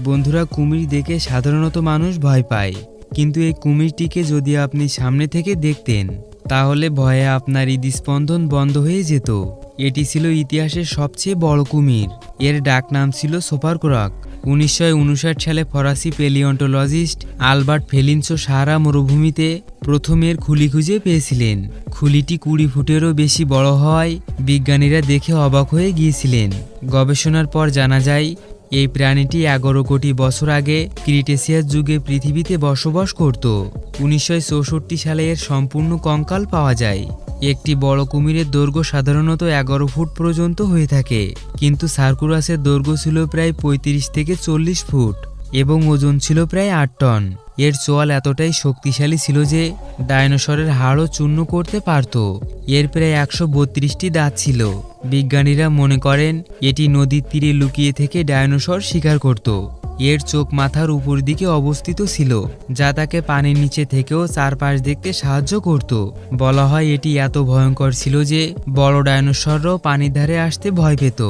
বন্ধুরা, কুমির দেখে সাধারণত মানুষ ভয় পায়, কিন্তু এই কুমিরটিকে যদি আপনি সামনে থেকে দেখতেন তাহলে ভয়ে আপনার হৃদস্পন্দন বন্ধ হয়ে যেত। এটি ছিল ইতিহাসের সবচেয়ে বড় কুমির। এর ডাকনাম ছিল সোপারক্রক। 1959 সালে ফরাসি প্যালিওন্টোলজিস্ট আলবার্ট ফেলিনসো সাহারা মরুভূমিতে প্রথম এর খুলি খুঁজে পেয়েছিলেন। খুলিটি 20 ফুটেরও বেশি বড় হওয়ায় বিজ্ঞানীরা দেখে অবাক হয়ে গিয়েছিলেন। গবেষণার পর জানা যায় এই প্রাণীটি 11 কোটি বছর আগে ক্রিটেসিয়াস যুগে পৃথিবীতে বসবাস করত। 1964 সালে এর সম্পূর্ণ কঙ্কাল পাওয়া যায়। একটি বড় কুমিরের দৈর্ঘ্য সাধারণত 11 ফুট পর্যন্ত হয়ে থাকে, কিন্তু সার্কুরাসের দৈর্ঘ্য ছিল প্রায় 35 থেকে 40 ফুট এবং ওজন ছিল প্রায় 8 টন। এর চোয়াল এতটাই শক্তিশালী ছিল যে ডায়নোসরের হাড়ও চূর্ণ করতে পারত। এর প্রায় 132টি দাঁত ছিল। বিজ্ঞানীরা মনে করেন এটি নদীর তীরে লুকিয়ে থেকে ডায়নোসর শিকার করত। এর চোখ মাথার উপর দিকে অবস্থিত ছিল, যা তাকে পানির নিচে থেকেও চারপাশ দেখতে সাহায্য করত। বলা হয় এটি এত ভয়ঙ্কর ছিল যে বড় ডায়নোসররাও পানির ধারে আসতে ভয় পেত।